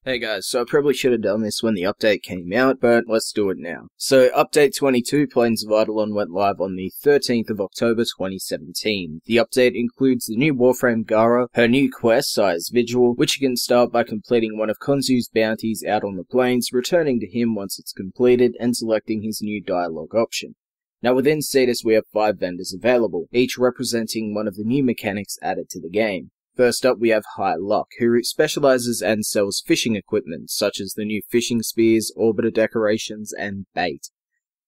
Hey guys, so I probably should have done this when the update came out, but let's do it now. So, Update 22, Plains of Eidolon went live on the 13th of October 2017. The update includes the new Warframe Gara, her new quest, Sire's Vigil, which you can start by completing one of Khonsu's bounties out on the plains, returning to him once it's completed, and selecting his new dialogue option. Now within Cetus we have 5 vendors available, each representing one of the new mechanics added to the game. First up we have High Luck, who specializes and sells fishing equipment, such as the new fishing spears, orbiter decorations, and bait.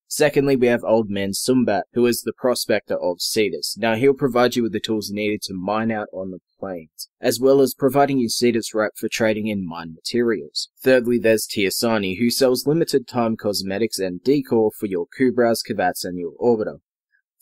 Secondly, we have Old Man Sumbat, who is the prospector of Cetus. Now he'll provide you with the tools needed to mine out on the plains, as well as providing you Cetus wrap for trading in mine materials. Thirdly, there's Tiasani, who sells limited time cosmetics and decor for your Kubras, Kavats, and your orbiter.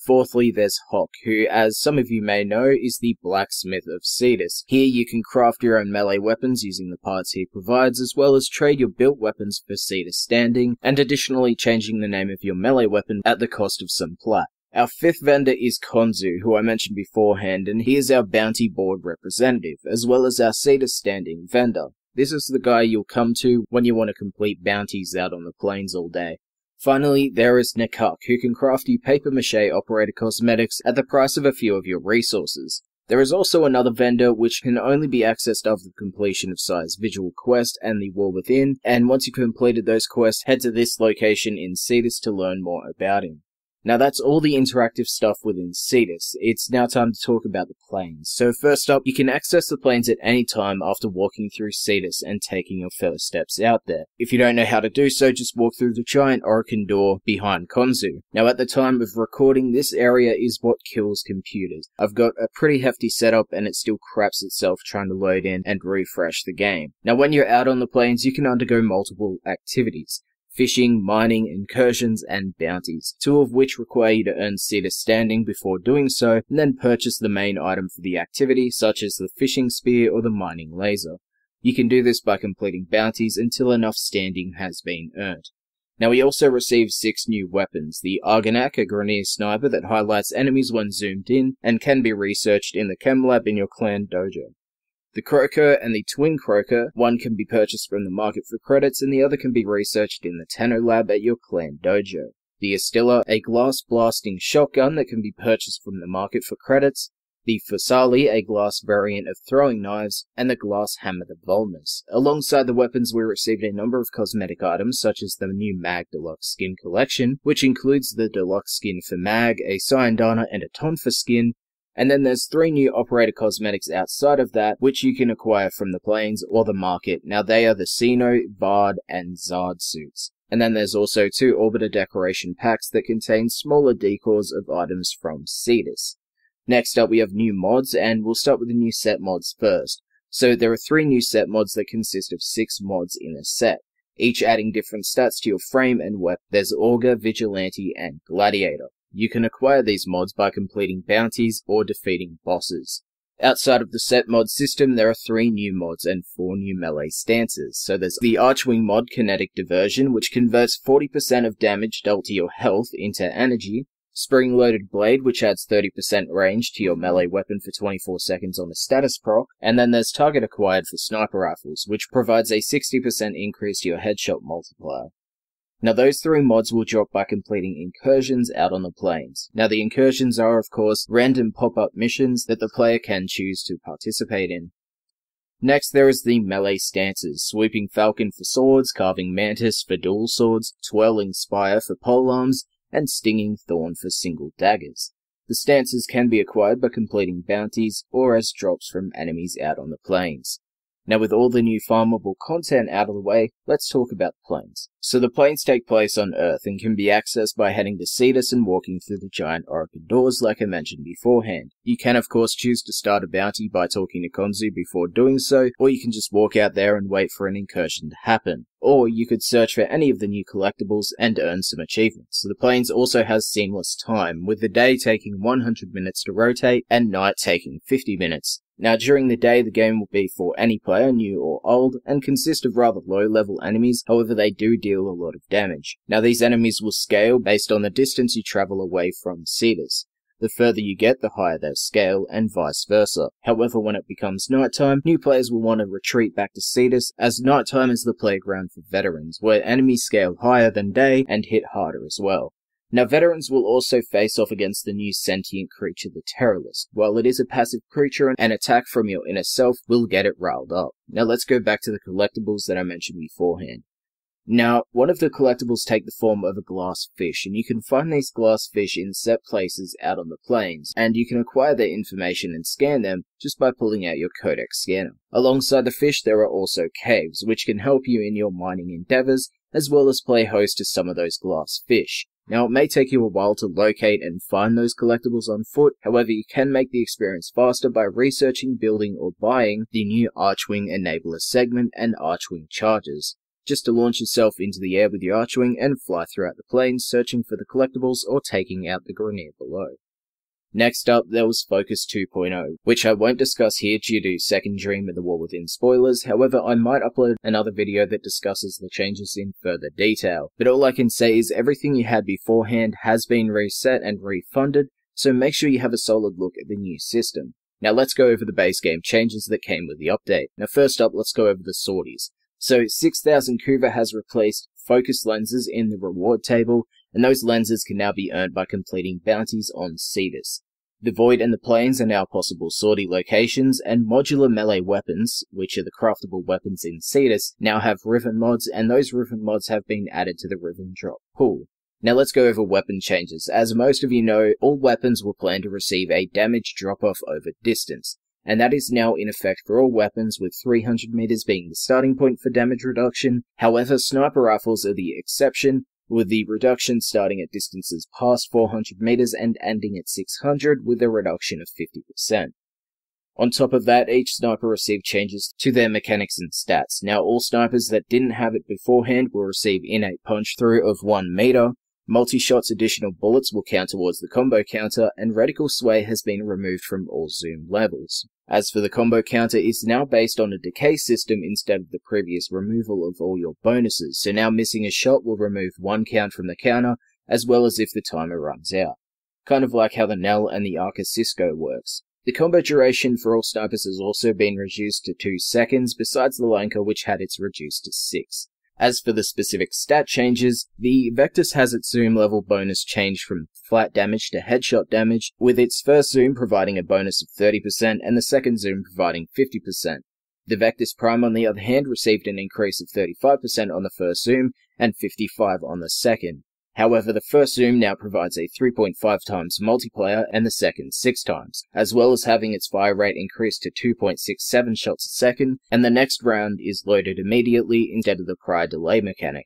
Fourthly, there's Hawk, who, as some of you may know, is the blacksmith of Cetus. Here you can craft your own melee weapons using the parts he provides, as well as trade your built weapons for Cetus standing, and additionally changing the name of your melee weapon at the cost of some plat. Our 5th vendor is Khonsu, who I mentioned beforehand, and he is our bounty board representative, as well as our Cetus standing vendor. This is the guy you'll come to when you want to complete bounties out on the plains all day. Finally, there is Nekuk, who can craft you papier-mâché operator cosmetics at the price of a few of your resources. There is also another vendor which can only be accessed after the completion of Sire's Vigil quest and the War Within, and once you've completed those quests, head to this location in Cetus to learn more about him. Now that's all the interactive stuff within Cetus. It's now time to talk about the plains. So first up, you can access the plains at any time after walking through Cetus and taking your first steps out there. If you don't know how to do so, just walk through the giant Orokin door behind Khonsu. Now at the time of recording, this area is what kills computers. I've got a pretty hefty setup and it still craps itself trying to load in and refresh the game. Now when you're out on the plains, you can undergo multiple activities: fishing, mining, incursions, and bounties, 2 of which require you to earn Cetus standing before doing so, and then purchase the main item for the activity, such as the fishing spear or the mining laser. You can do this by completing bounties until enough standing has been earned. Now we also received 6 new weapons: the Argonac, a Grineer sniper that highlights enemies when zoomed in, and can be researched in the chem lab in your clan dojo. The Croaker and the Twin Croaker, one can be purchased from the market for credits and the other can be researched in the Tenno lab at your clan dojo. The Astilla, a glass blasting shotgun that can be purchased from the market for credits. The Fusali, a glass variant of throwing knives, and the glass hammer the Volnus. Alongside the weapons we received a number of cosmetic items such as the new Mag Deluxe skin collection, which includes the deluxe skin for Mag, a Syandana, and a Tonfa skin. And then there's 3 new operator cosmetics outside of that, which you can acquire from the plains or the market. Now they are the Sino, Vard, and Zard suits. And then there's also 2 orbiter decoration packs that contain smaller decors of items from Cetus. Next up we have new mods, and we'll start with the new set mods first. So there are 3 new set mods that consist of 6 mods in a set, each adding different stats to your frame and weapon. There's Augur, Vigilante, and Gladiator. You can acquire these mods by completing bounties or defeating bosses. Outside of the set mod system, there are 3 new mods and 4 new melee stances. So there's the Archwing mod Kinetic Diversion, which converts 40% of damage dealt to your health into energy. Spring-loaded Blade, which adds 30% range to your melee weapon for 24 seconds on a status proc. And then there's Target Acquired for Sniper Rifles, which provides a 60% increase to your headshot multiplier. Now those 3 mods will drop by completing incursions out on the plains. Now the incursions are of course random pop-up missions that the player can choose to participate in. Next there is the melee stances: Sweeping Falcon for swords, Carving Mantis for dual swords, Twirling Spire for polearms, and Stinging Thorn for single daggers. The stances can be acquired by completing bounties or as drops from enemies out on the plains. Now with all the new farmable content out of the way, let's talk about the plains. So the plains take place on Earth and can be accessed by heading to Cetus and walking through the giant Orokin doors like I mentioned beforehand. You can of course choose to start a bounty by talking to Khonsu before doing so, or you can just walk out there and wait for an incursion to happen. Or you could search for any of the new collectibles and earn some achievements. So the plains also has seamless time, with the day taking 100 minutes to rotate and night taking 50 minutes. Now during the day the game will be for any player, new or old, and consist of rather low level enemies, however they do deal a lot of damage. Now these enemies will scale based on the distance you travel away from Cetus. The further you get, the higher their scale, and vice versa. However, when it becomes nighttime, new players will want to retreat back to Cetus, as nighttime is the playground for veterans, where enemies scale higher than day and hit harder as well. Now, veterans will also face off against the new sentient creature, the Terrorist. While it is a passive creature, an attack from your inner self will get it riled up. Now, let's go back to the collectibles that I mentioned beforehand. Now, one of the collectibles take the form of a glass fish, and you can find these glass fish in set places out on the plains, and you can acquire their information and scan them just by pulling out your Codex scanner. Alongside the fish, there are also caves, which can help you in your mining endeavors, as well as play host to some of those glass fish. Now, it may take you a while to locate and find those collectibles on foot, however you can make the experience faster by researching, building, or buying the new Archwing Enabler segment and Archwing charges. Just to launch yourself into the air with your Archwing and fly throughout the plains searching for the collectibles or taking out the Grineer below. Next up, there was Focus 2.0, which I won't discuss here due to Second Dream and the War Within spoilers. However, I might upload another video that discusses the changes in further detail. But all I can say is everything you had beforehand has been reset and refunded, so make sure you have a solid look at the new system. Now let's go over the base game changes that came with the update. Now first up, let's go over the sorties. So 6000 Kuva has replaced focus lenses in the reward table, and those lenses can now be earned by completing bounties on Cetus. The Void and the Plains are now possible sortie locations, and modular melee weapons, which are the craftable weapons in Cetus, now have Riven mods, and those Riven mods have been added to the Riven drop pool. Now let's go over weapon changes. As most of you know, all weapons will plan to receive a damage drop-off over distance, and that is now in effect for all weapons, with 300 meters being the starting point for damage reduction. However, sniper rifles are the exception, with the reduction starting at distances past 400 meters and ending at 600 with a reduction of 50%. On top of that, each sniper received changes to their mechanics and stats. Now all snipers that didn't have it beforehand will receive innate punch through of 1 meter, multi-shots additional bullets will count towards the combo counter, and reticle sway has been removed from all zoom levels. As for the combo counter, it's now based on a decay system instead of the previous removal of all your bonuses, so now missing a shot will remove 1 count from the counter, as well as if the timer runs out. Kind of like how the Nell and the Arca Cisco works. The combo duration for all snipers has also been reduced to 2 seconds, besides the Lanka, which had its reduced to 6. As for the specific stat changes, the Vectis has its zoom level bonus changed from flat damage to headshot damage, with its first zoom providing a bonus of 30% and the second zoom providing 50%. The Vectis Prime, on the other hand, received an increase of 35% on the first zoom and 55% on the second. However, the first zoom now provides a 3.5 times multiplier and the second 6 times, as well as having its fire rate increased to 2.67 shots a second, and the next round is loaded immediately instead of the prior delay mechanic.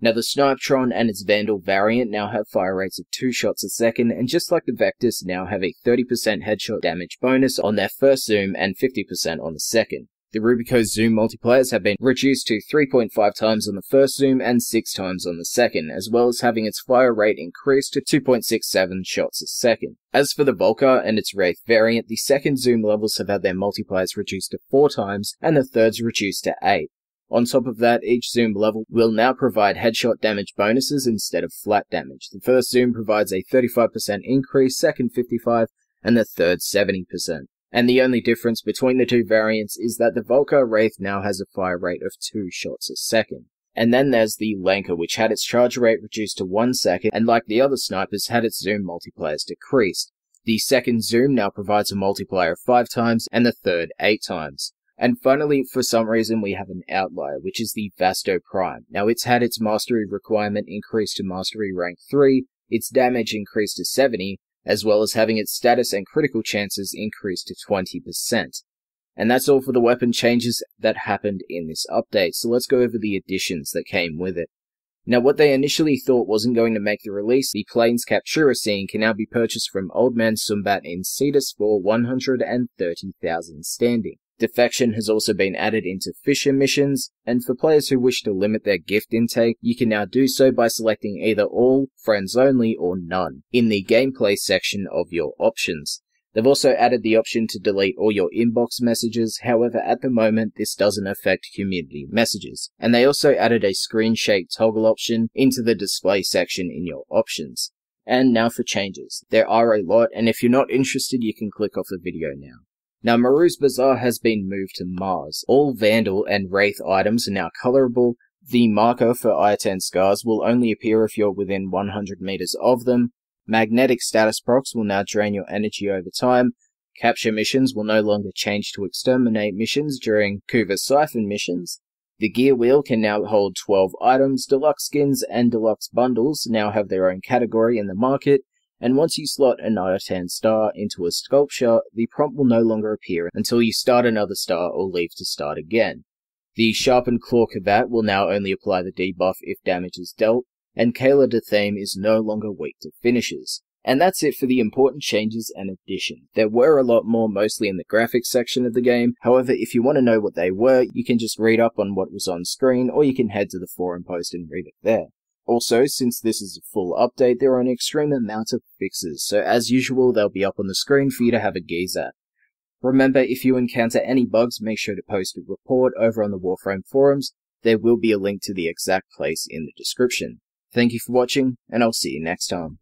Now the Snipetron and its Vandal variant now have fire rates of 2 shots a second, and just like the Vectis, now have a 30% headshot damage bonus on their first zoom and 50% on the second. The Rubico zoom multipliers have been reduced to 3.5 times on the first zoom and 6 times on the second, as well as having its fire rate increased to 2.67 shots a second. As for the Volcar and its Wraith variant, the second zoom levels have had their multipliers reduced to 4 times, and the thirds reduced to 8. On top of that, each zoom level will now provide headshot damage bonuses instead of flat damage. The first zoom provides a 35% increase, second 55%, and the third 70%. And the only difference between the two variants is that the Volcar Wraith now has a fire rate of 2 shots a second. And then there's the Lanka, which had its charge rate reduced to 1 second, and like the other snipers, had its zoom multipliers decreased. The second zoom now provides a multiplier of 5 times, and the third 8 times. And finally, for some reason, we have an outlier, which is the Vasto Prime. Now, it's had its mastery requirement increased to mastery rank 3, its damage increased to 70, as well as having its status and critical chances increased to 20%. And that's all for the weapon changes that happened in this update, so let's go over the additions that came with it. Now, what they initially thought wasn't going to make the release, the Plains Captura scene can now be purchased from Old Man Sumbat in Cetus for 130,000 standing. Defection has also been added into Fisher missions, and for players who wish to limit their gift intake, you can now do so by selecting either all, friends only, or none in the gameplay section of your options. They've also added the option to delete all your inbox messages, however at the moment this doesn't affect community messages. And they also added a screen shake toggle option into the display section in your options. And now for changes. There are a lot, and if you're not interested, you can click off the video now. Now, Maru's Bazaar has been moved to Mars. All Vandal and Wraith items are now colorable. The marker for Iotan Scars will only appear if you're within 100 meters of them. Magnetic status procs will now drain your energy over time. Capture missions will no longer change to exterminate missions during Kuva Siphon missions. The gear wheel can now hold 12 items. Deluxe skins and deluxe bundles now have their own category in the market. And once you slot an Iotan star into a sculpture, the prompt will no longer appear until you start another star or leave to start again. The Sharpened Claw Kavat will now only apply the debuff if damage is dealt, and Kayla de Thame is no longer weak to finishes. And that's it for the important changes and additions. There were a lot more, mostly in the graphics section of the game. However, if you want to know what they were, you can just read up on what was on screen, or you can head to the forum post and read it there. Also, since this is a full update, there are an extreme amount of fixes, so as usual, they'll be up on the screen for you to have a gaze at. Remember, if you encounter any bugs, make sure to post a report over on the Warframe forums. There will be a link to the exact place in the description. Thank you for watching, and I'll see you next time.